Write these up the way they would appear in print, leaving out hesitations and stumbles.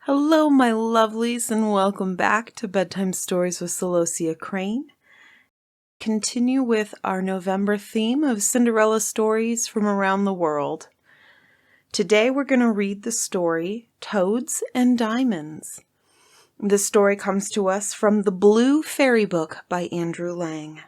Hello, my lovelies, and welcome back to Bedtime Stories with Celosia Crane. Continue with our November theme of Cinderella stories from around the world. Today we're going to read the story Toads and Diamonds. This story comes to us from The Blue Fairy Book by Andrew Lang.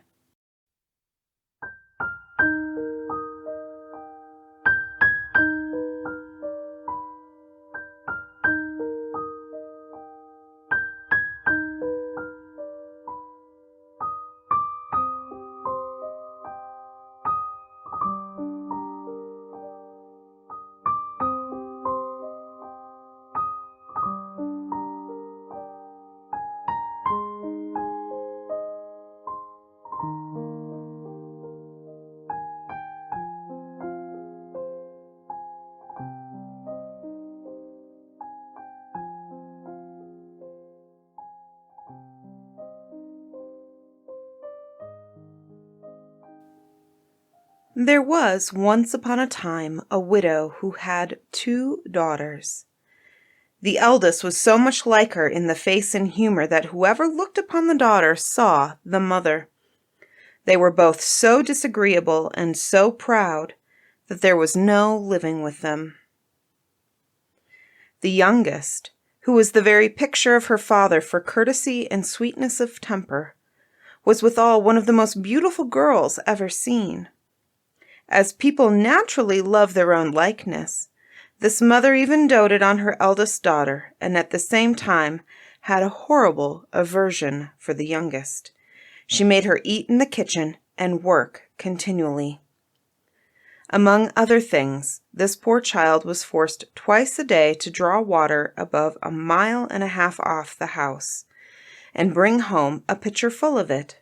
There was once upon a time a widow who had 2 daughters. The eldest was so much like her in the face and humor that whoever looked upon the daughter saw the mother. They were both so disagreeable and so proud that there was no living with them. The youngest, who was the very picture of her father for courtesy and sweetness of temper, was withal one of the most beautiful girls ever seen. As people naturally love their own likeness, this mother even doted on her eldest daughter, and at the same time had a horrible aversion for the youngest. She made her eat in the kitchen and work continually. Among other things, this poor child was forced twice a day to draw water above 1.5 miles off the house, and bring home a pitcher full of it.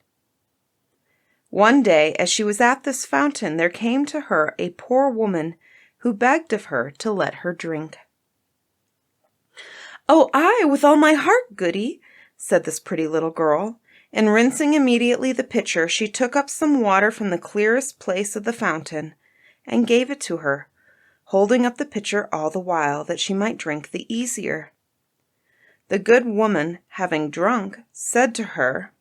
One day, as she was at this fountain, there came to her a poor woman who begged of her to let her drink. "Oh, aye, with all my heart, goody," said this pretty little girl, and rinsing immediately the pitcher, she took up some water from the clearest place of the fountain, and gave it to her, holding up the pitcher all the while, that she might drink the easier. The good woman, having drunk, said to her,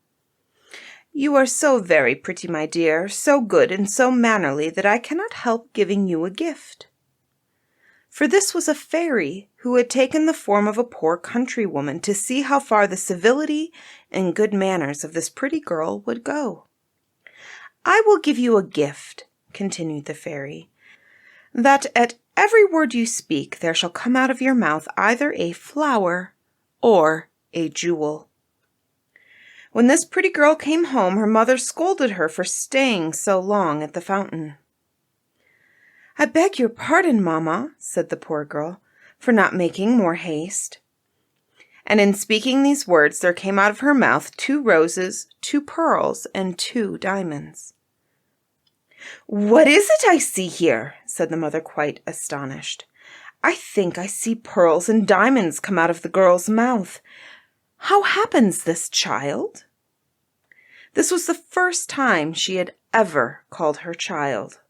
"You are so very pretty, my dear, so good and so mannerly, that I cannot help giving you a gift." For this was a fairy who had taken the form of a poor countrywoman to see how far the civility and good manners of this pretty girl would go. "I will give you a gift," continued the fairy, "that at every word you speak there shall come out of your mouth either a flower or a jewel." When this pretty girl came home, her mother scolded her for staying so long at the fountain. "I beg your pardon, mamma," said the poor girl, "for not making more haste." And in speaking these words, there came out of her mouth 2 roses, 2 pearls, and 2 diamonds. "What is it I see here?" said the mother, quite astonished. "I think I see pearls and diamonds come out of the girl's mouth. How happens this, child?" This was the first time she had ever called her child.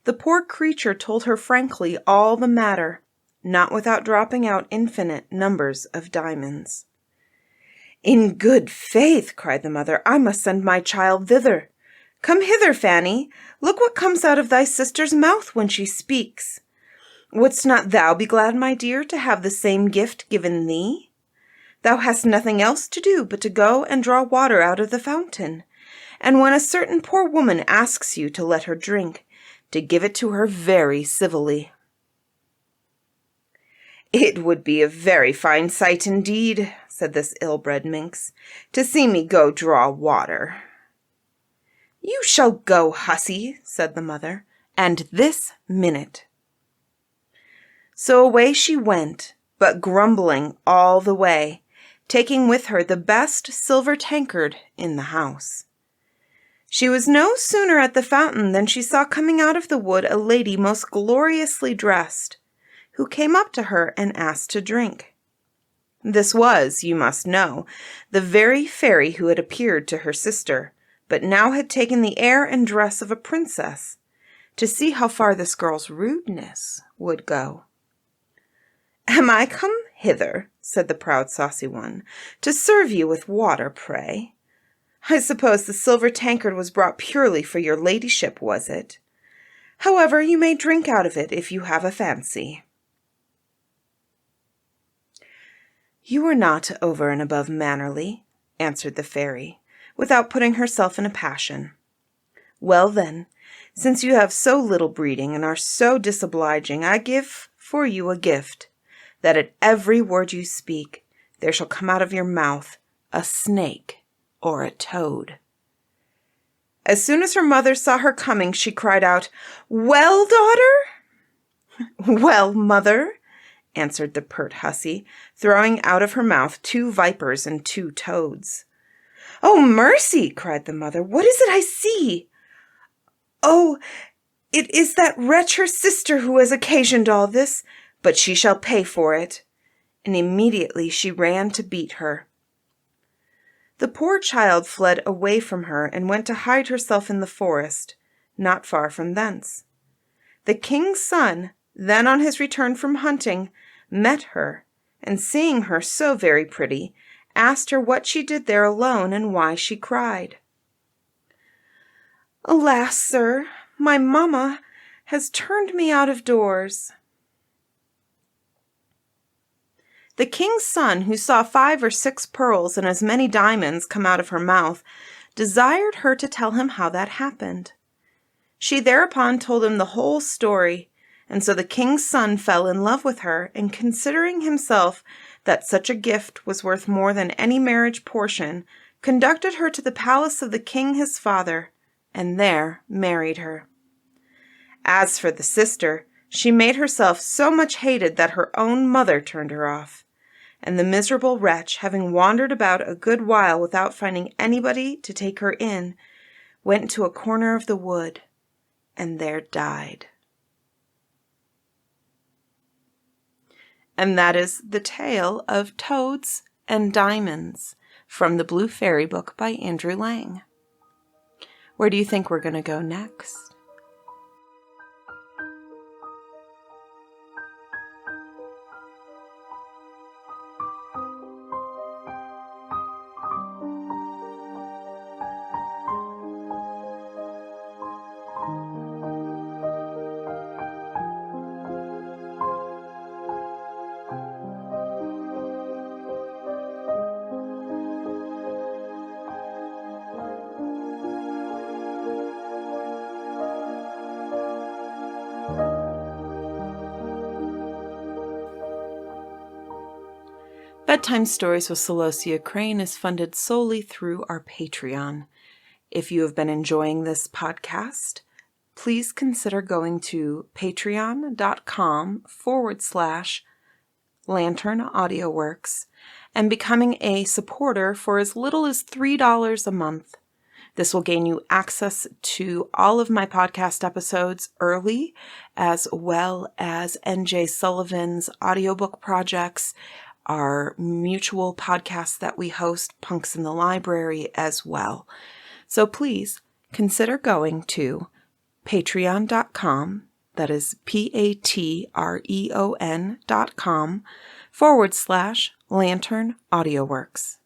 The poor creature told her frankly all the matter, not without dropping out infinite numbers of diamonds. "In good faith," cried the mother, "I must send my child thither. Come hither, Fanny. Look what comes out of thy sister's mouth when she speaks. Wouldst not thou be glad, my dear, to have the same gift given thee? Thou hast nothing else to do but to go and draw water out of the fountain, and when a certain poor woman asks you to let her drink, to give it to her very civilly." "It would be a very fine sight indeed," said this ill-bred minx, "to see me go draw water." "You shall go, hussy," said the mother, "and this minute." So away she went, but grumbling all the way, taking with her the best silver tankard in the house. She was no sooner at the fountain than she saw coming out of the wood a lady most gloriously dressed, who came up to her and asked to drink. This was, you must know, the very fairy who had appeared to her sister, but now had taken the air and dress of a princess, to see how far this girl's rudeness would go. "Am I come hither," said the proud saucy one, "to serve you with water, pray? I suppose the silver tankard was brought purely for your ladyship, was it? However, you may drink out of it if you have a fancy." "You are not over and above mannerly," answered the fairy, without putting herself in a passion. "Well then, since you have so little breeding and are so disobliging, I give for you a gift, that at every word you speak there shall come out of your mouth a snake or a toad." As soon as her mother saw her coming, she cried out, "Well, daughter?" "Well, mother," answered the pert hussy, throwing out of her mouth 2 vipers and 2 toads. "Oh, mercy!" cried the mother. "What is it I see?" "Oh, it is that wretch her sister who has occasioned all this, but she shall pay for it." And immediately she ran to beat her. The poor child fled away from her and went to hide herself in the forest, not far from thence. The king's son, then on his return from hunting, met her, and seeing her so very pretty, asked her what she did there alone and why she cried. "Alas, sir, my mamma has turned me out of doors." The king's son, who saw 5 or 6 pearls and as many diamonds come out of her mouth, desired her to tell him how that happened. She thereupon told him the whole story, and so the king's son fell in love with her, and considering himself that such a gift was worth more than any marriage portion, conducted her to the palace of the king his father, and there married her. As for the sister, she made herself so much hated that her own mother turned her off, and the miserable wretch, having wandered about a good while without finding anybody to take her in, went to a corner of the wood, and there died. And that is the tale of Toads and Diamonds from the Blue Fairy Book by Andrew Lang. Where do you think we're going to go next? Bedtime Stories with Celosia Crane is funded solely through our Patreon. If you have been enjoying this podcast, please consider going to patreon.com/Lantern Audioworks and becoming a supporter for as little as $3 a month. This will gain you access to all of my podcast episodes early, as well as NJ Sullivan's audiobook projects, our mutual podcast that we host, Punks in the Library, as well. So please consider going to patreon.com, that is patreon.com/Lantern Audioworks.